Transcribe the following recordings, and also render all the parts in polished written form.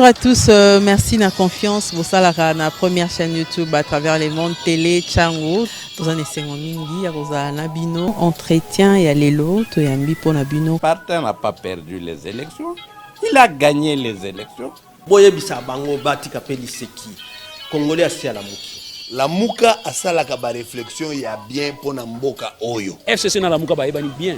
Bonjour à tous, merci de la confiance. Vous savez, la première chaîne YouTube à travers les mondes télé, Chango. Vous en essayez mingi, vous avez un bino, entretien et aller l'autre et un bipo nabino. Partin n'a pas perdu les élections, il a gagné les élections. Boye bisa bango bati kapeli seki. Congolais asi à la muki. La muka asala ka ba réflexion ya bien pour na mboka oyo. FCC na la muka ba ebani bien.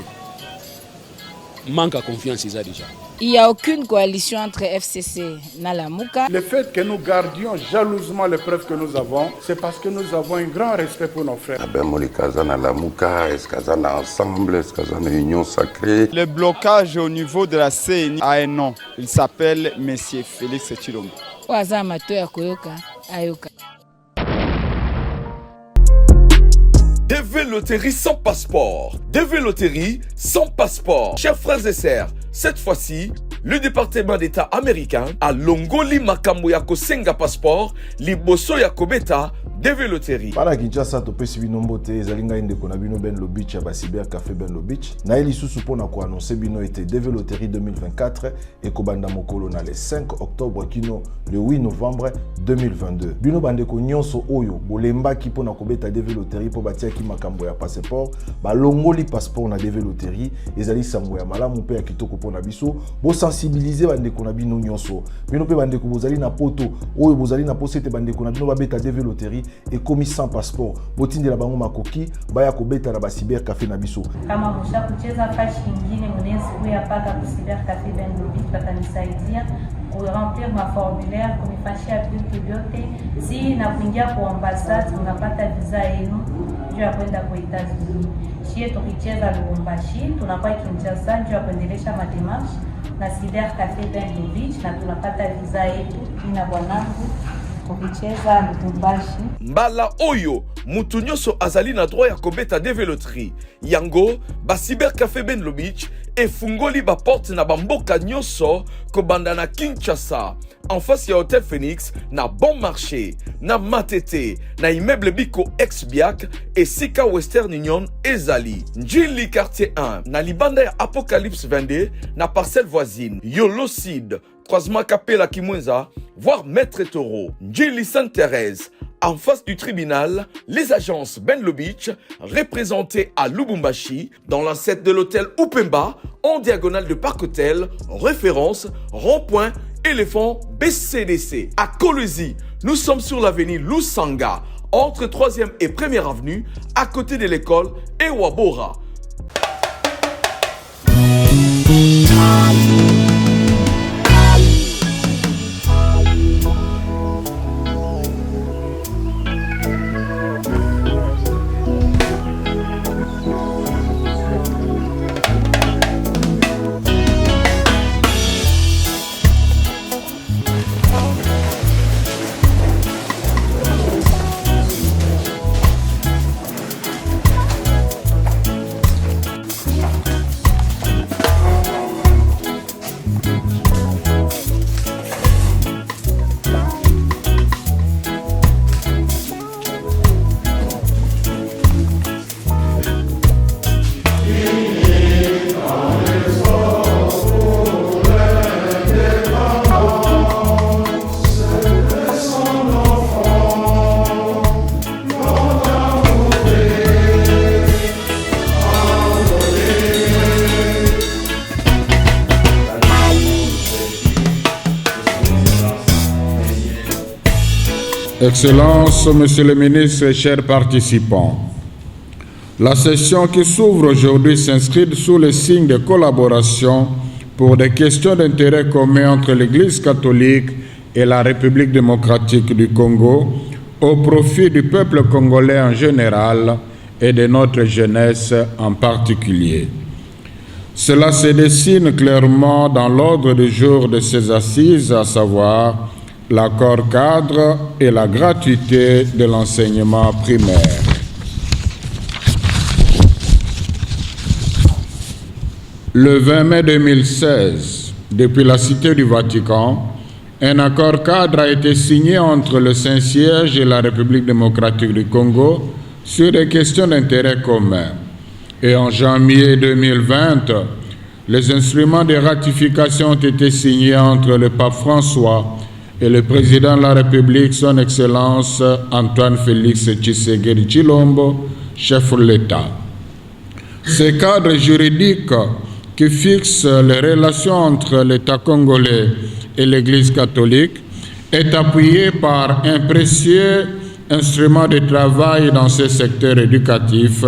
Manque à confiance ça déjà. Il n'y a aucune coalition entre FCC et Nalamuka. Le fait que nous gardions jalousement les preuves que nous avons, c'est parce que nous avons un grand respect pour nos frères. Union sacrée. Le blocage au niveau de la CENI a un nom. Il s'appelle Monsieur Félix Tshilombo. DV Loterie sans passeport. DV Loterie sans passeport. Chers frères et sœurs, cette fois-ci, le département d'État américain a longoli makambo ya kosenga passeport liboso ya kobeta DV Loterie. Para Kinshasa topesi bino mbote ezalinga ndeko na bino Ben Lobich ya Cyber Café Ben Lobich. Na eli susu pona ko annoncer bino été DV Loterie 2024 et kobanda mokolo na le 5 octobre kino le 8 novembre 2022. Bino bandeko nyonso oyo bolemba ki pona kobeta DV Loterie po batia ki makambo ya passeport, ba longoli passeport na DV Loterie ezali sango ya malamu pe ya kitoko pona biso, bo sensibiliser bandeko na bino nyonso. Bino pe bandeko bozali na poto oyo bozali na posete bandeko na bino ba beta DV Loterie et commis sans passeport. Botinde la bango makoki baya kobeta na ba Cyber Café na biso. Kama musha kucheza fashi nyingine mwenezi kuya paka ku Cyber Café Ben Lobich batanisaidia remplir ma formulaire kunifashia vitu vyote. Si na kuingia kwa ambassade unapata visa yenu juu ya kwenda kwa Etats-Unis. Shie tukicheza Lubumbashi tunakuwa Kinshasa juu ya kuendelesha mademarshe na Cyber Café Ben Lobich na tunapata visa yetu ina bwanangu kukicheza Lubumbashi. Mbala oyo mutu nyonso azali na droit ya kobeta DV Loterie. Yango ba Cyber Café Ben Lobich efungoli ba porte na bamboka nyonso kobanda na Kinshasa en face ya Hotel Phoenix na Bon Marché na Matete na immeuble Biko ex-Biak et Sika Western Union ezali Njili quartier 1 na libanda ya Apocalypse 22 na parcelle voisine Yolocide croisement Kapela Kimwenza voire Maître Taureau Njili Sainte-Thérèse en face du tribunal, les agences Ben Lobich, représentées à Lubumbashi, dans l'ancêtre de l'hôtel Upemba, en diagonale de Parc Hôtel, référence, rond-point, éléphant, BCDC. À Kolwezi, nous sommes sur l'avenue Lusanga, entre 3e et 1er avenue, à côté de l'école Ewabora. Excellences, Monsieur le Ministre et chers participants, la session qui s'ouvre aujourd'hui s'inscrit sous le signe de collaboration pour des questions d'intérêt commun entre l'Église catholique et la République démocratique du Congo au profit du peuple congolais en général et de notre jeunesse en particulier. Cela se dessine clairement dans l'ordre du jour de ces assises, à savoir l'accord cadre et la gratuité de l'enseignement primaire. Le 20 mai 2016, depuis la Cité du Vatican, un accord cadre a été signé entre le Saint-Siège et la République démocratique du Congo sur des questions d'intérêt commun. Et en janvier 2020, les instruments de ratification ont été signés entre le pape François et le président de la République, son Excellence Antoine Félix Tshisekedi Tshilombo, chef de l'État. Ce cadre juridique qui fixe les relations entre l'État congolais et l'Église catholique est appuyé par un précieux instrument de travail dans ce secteur éducatif,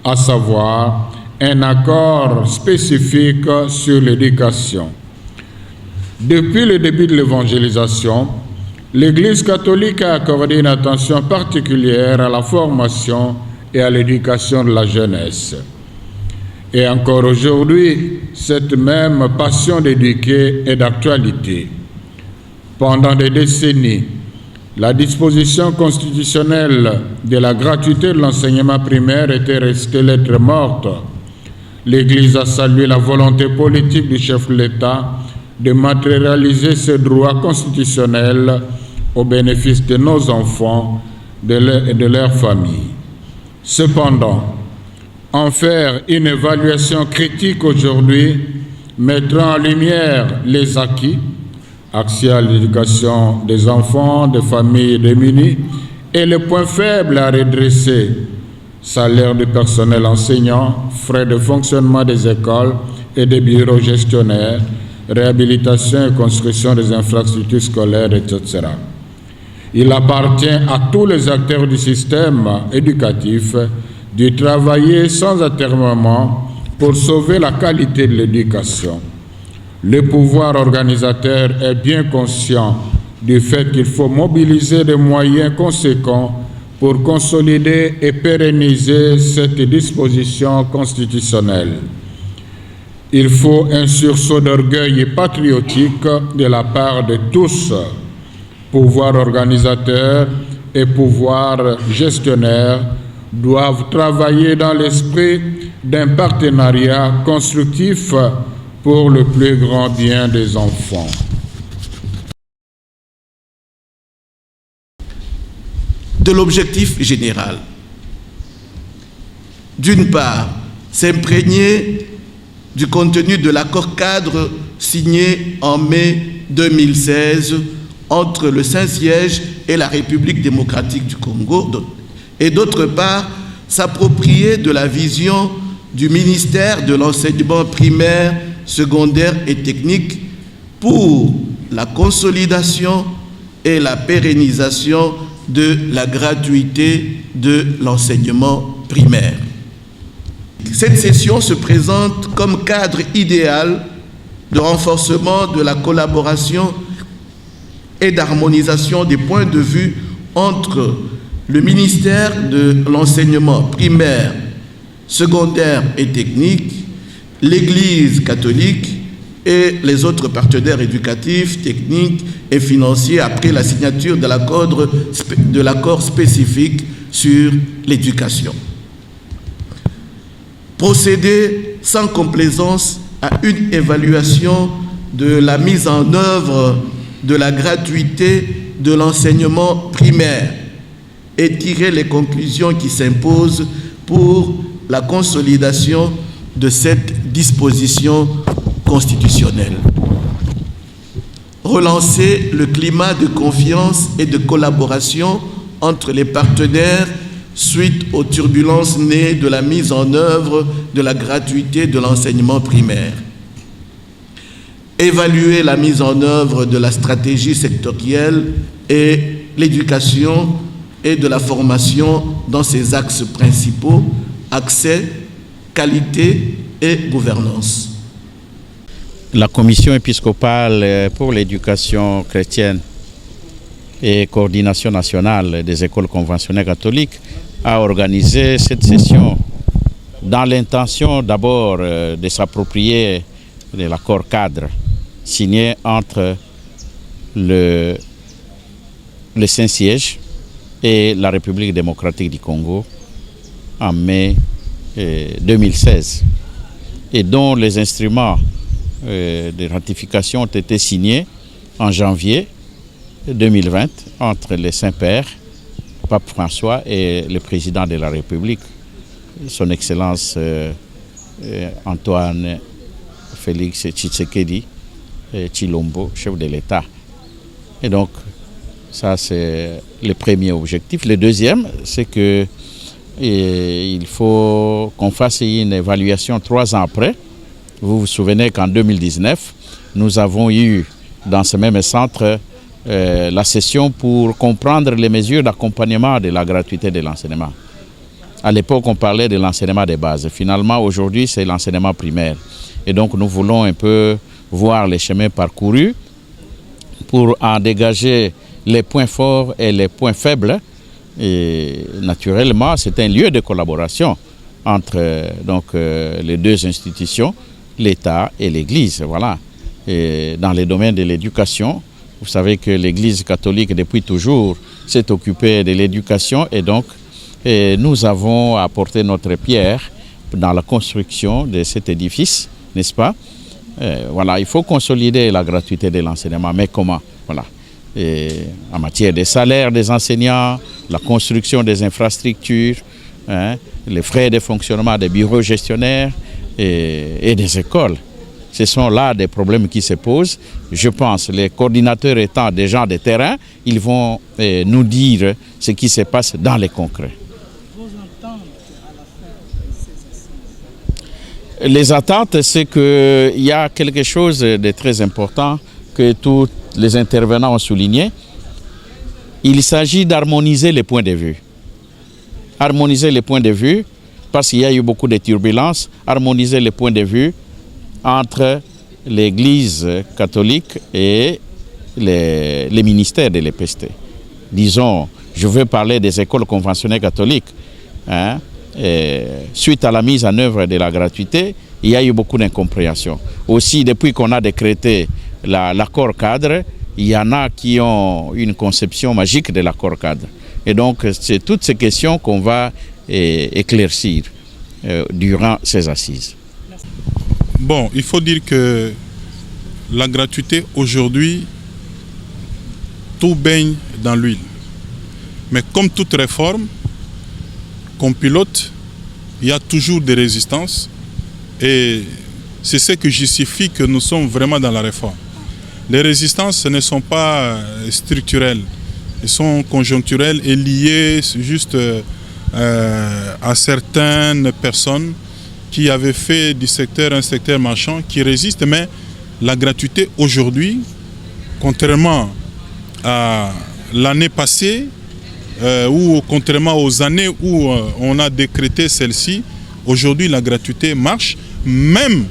à savoir un accord spécifique sur l'éducation. Depuis le début de l'évangélisation, l'Église catholique a accordé une attention particulière à la formation et à l'éducation de la jeunesse. Et encore aujourd'hui, cette même passion d'éduquer est d'actualité. Pendant des décennies, la disposition constitutionnelle de la gratuité de l'enseignement primaire était restée lettre morte. L'Église a salué la volonté politique du chef de l'État de matérialiser ce droit constitutionnel au bénéfice de nos enfants et de leurs familles. Cependant, en faire une évaluation critique aujourd'hui mettra en lumière les acquis, accès à l'éducation des enfants, des familles démunies, et les points faibles à redresser, salaire du personnel enseignant, frais de fonctionnement des écoles et des bureaux gestionnaires, réhabilitation et construction des infrastructures scolaires, etc. Il appartient à tous les acteurs du système éducatif de travailler sans atermoiement pour sauver la qualité de l'éducation. Le pouvoir organisateur est bien conscient du fait qu'il faut mobiliser des moyens conséquents pour consolider et pérenniser cette disposition constitutionnelle. Il faut un sursaut d'orgueil patriotique de la part de tous, pouvoir organisateur et pouvoir gestionnaire, doivent travailler dans l'esprit d'un partenariat constructif pour le plus grand bien des enfants. De l'objectif général. D'une part, s'imprégner du contenu de l'accord cadre signé en mai 2016 entre le Saint-Siège et la République démocratique du Congo, et d'autre part, s'approprier de la vision du ministère de l'enseignement primaire, secondaire et technique pour la consolidation et la pérennisation de la gratuité de l'enseignement primaire. Cette session se présente comme cadre idéal de renforcement de la collaboration et d'harmonisation des points de vue entre le ministère de l'enseignement primaire, secondaire et technique, l'Église catholique et les autres partenaires éducatifs, techniques et financiers après la signature de l'accord spécifique sur l'éducation. Procéder sans complaisance à une évaluation de la mise en œuvre de la gratuité de l'enseignement primaire et tirer les conclusions qui s'imposent pour la consolidation de cette disposition constitutionnelle. Relancer le climat de confiance et de collaboration entre les partenaires suite aux turbulences nées de la mise en œuvre de la gratuité de l'enseignement primaire. Évaluer la mise en œuvre de la stratégie sectorielle et l'éducation et de la formation dans ses axes principaux, accès, qualité et gouvernance. La commission épiscopale pour l'éducation chrétienne et coordination nationale des écoles conventionnelles catholiques a organisé cette session dans l'intention d'abord de s'approprier de l'accord cadre signé entre le Saint-Siège et la République démocratique du Congo en mai 2016 et dont les instruments de ratification ont été signés en janvier 2020 entre les Saint-Pères, Pape François et le président de la République, son Excellence Antoine Félix Tshisekedi Tshilombo, chef de l'État. Et donc, ça c'est le premier objectif. Le deuxième, c'est que il faut qu'on fasse une évaluation 3 ans après. Vous vous souvenez qu'en 2019, nous avons eu dans ce même centre la session pour comprendre les mesures d'accompagnement de la gratuité de l'enseignement. À l'époque, on parlait de l'enseignement de base. Finalement, aujourd'hui, c'est l'enseignement primaire. Et donc, nous voulons un peu voir les chemins parcourus pour en dégager les points forts et les points faibles. Et naturellement, c'est un lieu de collaboration entre les deux institutions, l'État et l'Église. Voilà. Et dans les domaines de l'éducation, vous savez que l'Église catholique, depuis toujours, s'est occupée de l'éducation et donc nous avons apporté notre pierre dans la construction de cet édifice, n'est-ce pas? Voilà, il faut consolider la gratuité de l'enseignement, mais comment? Voilà. En matière des salaires des enseignants, la construction des infrastructures, les frais de fonctionnement des bureaux gestionnaires et des écoles. Ce sont là des problèmes qui se posent. Je pense, les coordinateurs étant des gens de terrain, ils vont nous dire ce qui se passe dans les concrets. Vos attentes à la fin de ces assises? Les attentes, c'est qu'il y a quelque chose de très important que tous les intervenants ont souligné. Il s'agit d'harmoniser les points de vue. Harmoniser les points de vue, parce qu'il y a eu beaucoup de turbulences, harmoniser les points de vue entre l'Église catholique et les ministères de l'EPST. Disons, je veux parler des écoles conventionnelles catholiques. Suite à la mise en œuvre de la gratuité, il y a eu beaucoup d'incompréhension. Aussi, depuis qu'on a décrété l'accord cadre, il y en a qui ont une conception magique de l'accord cadre. Et donc, c'est toutes ces questions qu'on va éclaircir durant ces assises. Bon, il faut dire que la gratuité aujourd'hui, tout baigne dans l'huile. Mais comme toute réforme qu'on pilote, il y a toujours des résistances et c'est ce qui justifie que nous sommes vraiment dans la réforme. Les résistances ce ne sont pas structurelles, elles sont conjoncturelles et liées juste à certaines personnes qui avaient fait du secteur un secteur marchand qui résiste, mais la gratuité aujourd'hui, contrairement à l'année passée, ou contrairement aux années où on a décrété celle-ci, aujourd'hui la gratuité marche, même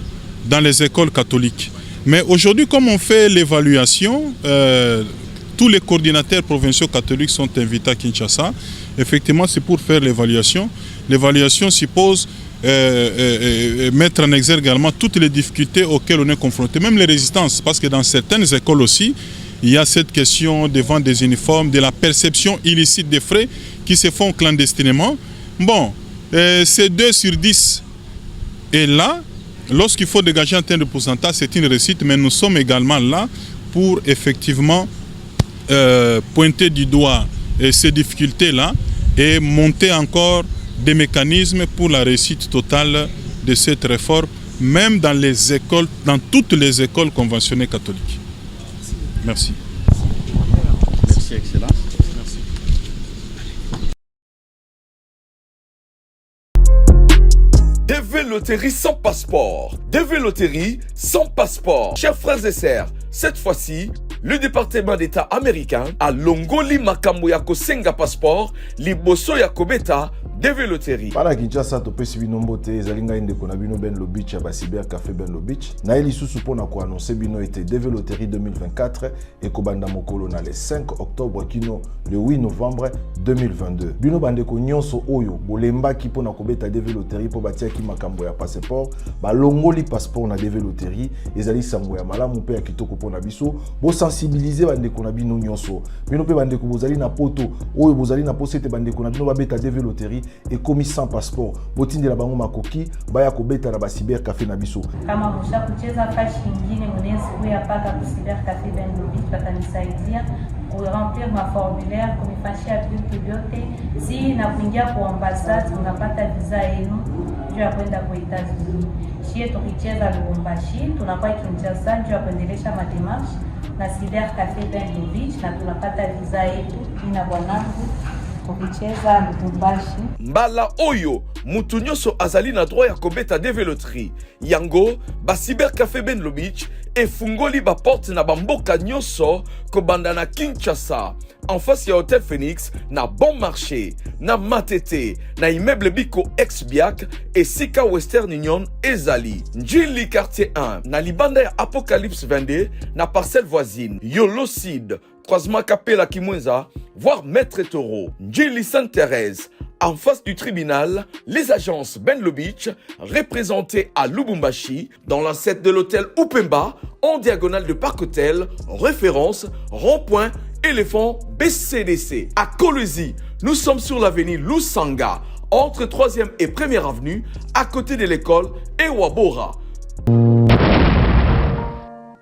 dans les écoles catholiques. Mais aujourd'hui, comme on fait l'évaluation, tous les coordinateurs provinciaux catholiques sont invités à Kinshasa. Effectivement, c'est pour faire l'évaluation. L'évaluation suppose mettre en exergue également toutes les difficultés auxquelles on est confronté, même les résistances, parce que dans certaines écoles aussi, il y a cette question des ventes des uniformes, de la perception illicite des frais qui se font clandestinement. Bon, c'est 2 sur 10. Et là, lorsqu'il faut dégager un tel de pourcentage, c'est une réussite, mais nous sommes également là pour effectivement pointer du doigt ces difficultés-là et monter encore des mécanismes pour la réussite totale de cette réforme, même dans les écoles, dans toutes les écoles conventionnées catholiques. Merci. Merci, Excellence. Merci. DV Loterie sans passeport. DV Loterie sans passeport. Chers frères et sœurs, cette fois-ci, le département d'État américain a longoli makambo ya kosenga passeport liboso ya kobeta DV Loterie. Para Kinshasa topesi bino mbote ezali ngai ndeko na bino Ben Lobich ya Basiber Café Ben Lobich. Na elisusu pona ko annoncer bino ete DV Loterie 2024 et kobanda mokolo na le 5 octobre kino le 8 novembre 2022. Bino bandeko nyonso oyo bolemba ki pona kobeta DV Loterie po batia ki makambo ya passeport, ba longoli passeport na DV Loterie ezali sango ya malamu pe ya kitoko pona biso. Bo sensibiliser bandeko na bino nyonso. Bino pe bandeko bozali na poto oyo bozali na posete bandeko na bino ba beta DV Loterie et commis sans passeport. Botinde la bango makoki baya kobeta na Basiber Café na biso. Kama musha kucheza fashi nyingine mwenezi kuya paka Basiber Café Ben Lobich batanisaidia kuremplir ma formulaire kunifashia vitu vyote. Si na kuingia kwa ambassade unapata visa yenu juu ya kwenda kwa Etats-Unis. Shie tukicheza Lubumbashi, tunakuwa Kinshasa juu ya kuendelesha mademarche na Cyber Cafe Ben Beach na tunapata visa yetu ina bwanangu kukicheza Lubumbashi. Mbala oyo mutu nyonso azali na droit ya kobeta de veloterie. Yango ba Cyber Cafe Ben Beach efungoli ba porte na bamboka nyonso kobanda na Kinshasa en face ya Hotel Phoenix na Bon Marché na Matete na immeuble Biko ex-Biak et Sika Western Union ezali Njili quartier 1 na libanda ya Apocalypse 22 na parcelle voisine Yolocide croisement Kapela Kimwenza voire Maître Taureau Njili Sainte-Thérèse en face du tribunal, les agences Ben Beach, représentées à Lubumbashi, dans l'ancêtre de l'hôtel Upemba, en diagonale de Parc Hôtel, référence, rond-point, éléphant, BCDC. À Kolwezi, nous sommes sur l'avenue Lusanga, entre 3e et 1e avenue, à côté de l'école Ewabora.